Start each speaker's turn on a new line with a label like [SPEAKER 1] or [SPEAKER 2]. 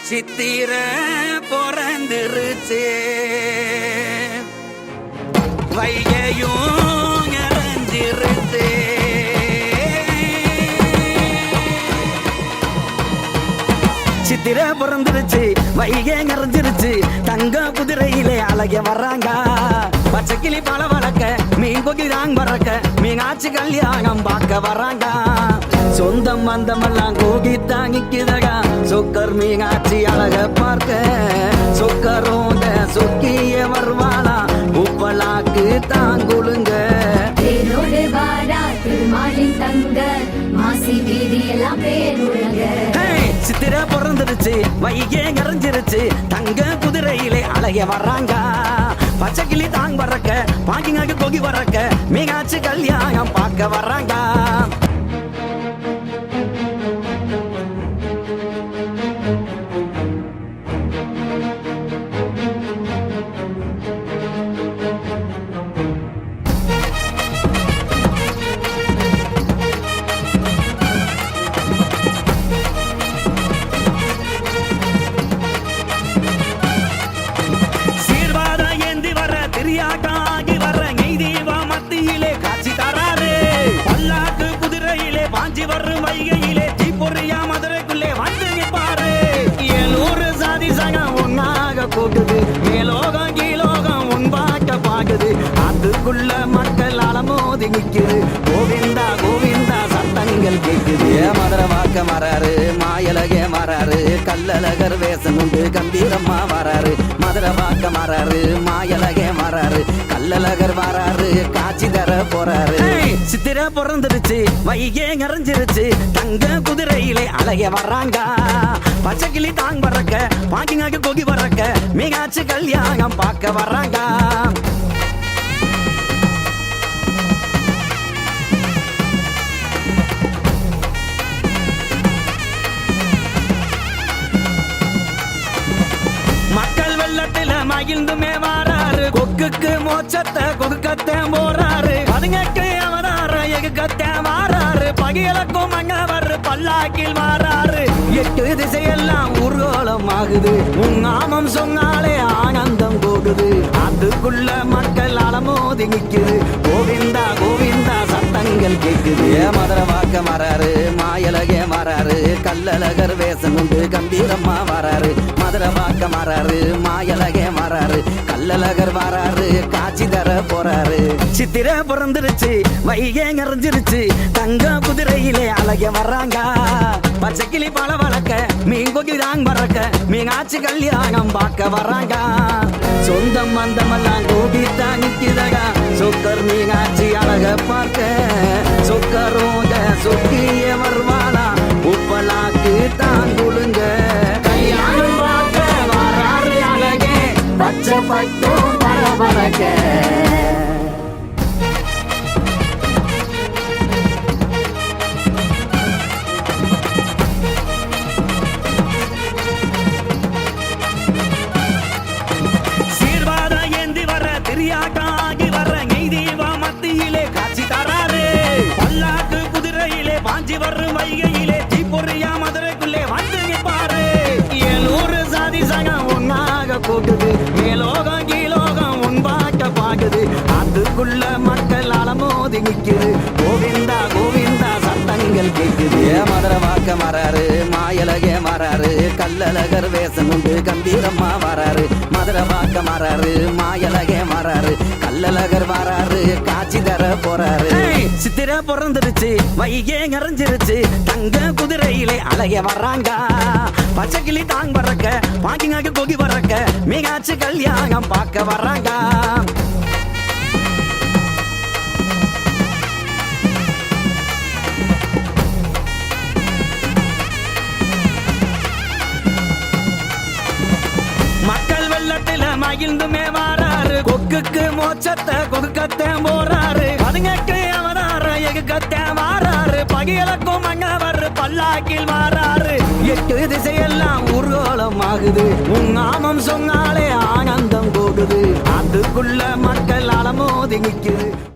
[SPEAKER 1] சித்திர பொறந்துருச்சு வைகையும் நிறைஞ்சிருச்சு சித்திர பிறந்துருச்சு வைகை நிறைஞ்சிருச்சு தங்க குதிரையிலே அழக வர்றாங்க பச்சைக்கிளி பல வளர்க்க மீன் கொகிதாங் பறக்க மீனாட்சி கல்யாணம் பார்க்க வர்றாங்க சொந்தம் பந்தமெல்லாம் கூகி தாங்கிக்குதகா சொக்கர் மீனாட்சி அழக பார்க்க சொக்கரோட சொக்கிய வருவாளா உப்பலாக்கு தாங்குளுங்க சித்திர பிறந்துருச்சு வைகை நிறைஞ்சிருச்சு தங்க குதிரையிலே அழக வர்றாங்க பச்சைக்கிளி தாங் பறக்க பாக்கிங்காக்கு கொகி பறக்க மீனாட்சி கல்யாணம் பார்க்க வர்றாங்க வரும் வைகையிலே தீப்பொறியா மதுரைக்குள்ளே வந்து நிப்பாரு 700 சாதி சங்கம் ஒன்னாக கூட்டுது மேலோகம் கீழோகம் உன்பாக்க பாக்குது அதுக்குள்ள மக்கள் அலமோதி நிக்குது கோவிந்தா கோவிந்தா சத்தங்கள் கேக்குது மதுரை வாக்க மாறாரு மாயலகே மாறாரு கல்லழகர் வேஷம் உண்டு கம்பீரம்மா வராரு மதுரை வாக்க மாறாரு மாயலகே மாறாரு கல்லழகர் வராரு காட்சி தர போறாரு சித்திர பிறந்துருச்சு வைகை நிறைஞ்சிருச்சு தங்க குதிரையிலே அழக வர்றாங்க பச்சைக்கிளி தாங் பறக்க பாக்கிங்காக்கு கொகி பறக்க மீனாட்சி கல்யாணம் பார்க்க வர்றாங்க மக்கள் வெள்ளத்தில மகிழ்ந்துமே வாராரு கொக்குக்கு மோச்சத்தை கொக்குக்கத்தே போறாரு அதுங்கக்கு அவதார எகுக்கத்தே மாறாரு பகியலக்கும் மங்கவர் பல்லாக்கில் மாறாரு 8 திசையெல்லாம் ஊர்கோலம் ஆகுது உன் நாமம் சொன்னாலே ஆனந்தம் கூடுது அதுக்குள்ள மக்கள் அலமோதி நிக்குது கோவிந்தா கோவிந்தா சத்தங்கள் கேக்குது மதுரை வாக்க மாறாரு மாயலகே மாறாரு கல்லழகர் வேஷம் உண்டு கம்பீரம்மா வராரு மதுரை வாக்க மாறாரு மாயலகே மாறாரு கல்லழகர் வராரு காட்சி தர போறாரு சித்திர பிறந்துருச்சு வைகை நிறைஞ்சிருச்சு தங்க குதிரையிலே அழக வர்றாங்க பச்சைக்கிளி பல வளர்க்க மீன் கொகிதாங் பறக்க மீனாட்சி கல்யாணம் பார்க்க வர்றாங்க சொந்தம் பந்தமெல்லாம் கூடி தாங்கிக்குதகா சொக்கர் மீனாட்சி அழக பார்க்க சொக்கரோட சொக்கிய வருவாளா உப்பலாக்கு தாங்குளுங்க கல்யாணம் பார்க்க வராரு அழகே பச்சை பட்டும் பரபரக்க திரியாட்டாகி வர நெய்தீவா மத்தியிலே காட்சி தராரு பல்லாக்கு குதிரையிலே பாஞ்சி வரும் வைகையிலே தீப்பொறியா மதுரைக்குள்ளே வந்து நிப்பாரு 700 சாதி சங்கம் ஒன்னாக கூட்டுது மேலோகம் கீழோகம் உன்பாக்க பாக்குது அதுக்குள்ள மக்கள் அலமோதி நிக்குது கோவிந்தா கோவிந்தா சத்தங்கள் கேக்குது மதுரை வாக்க மாறாரு மாயலகே மாறாரு கல்லழகர் வேஷம் உண்டு கம்பீரம்மா வராரு மதுரை வாக்க மாறாரு மாயலகே மாறாரு கல்லழகர் வராரு காட்சி தர போறாரு சித்திர பிறந்துருச்சு வைகை நிறைஞ்சிருச்சு தங்க குதிரையிலே அழக வர்றாங்க பச்சைக்கிளி தாங் பறக்க பாக்கிங்காக்கு கொகி பறக்க மீனாட்சி கல்யாணம் பார்க்க வர்றாங்க மக்கள் வெள்ளத்தில மகிழ்ந்துமே வாராரு கொக்குக்கு மோச்சத்தை கொக்குக்கத்தே போறாரு அதுங்கக்கு அவதார எகுக்கத்தே மாறாரு பகியலக்கும் மங்கவர் பல்லாக்கில் மாறாரு 8 திசையெல்லாம் ஊர்கோலம் ஆகுது உன் நாமம் சொன்னாலே ஆனந்தம் கூடுது அதுக்குள்ள மக்கள் அலமோதி நிக்குது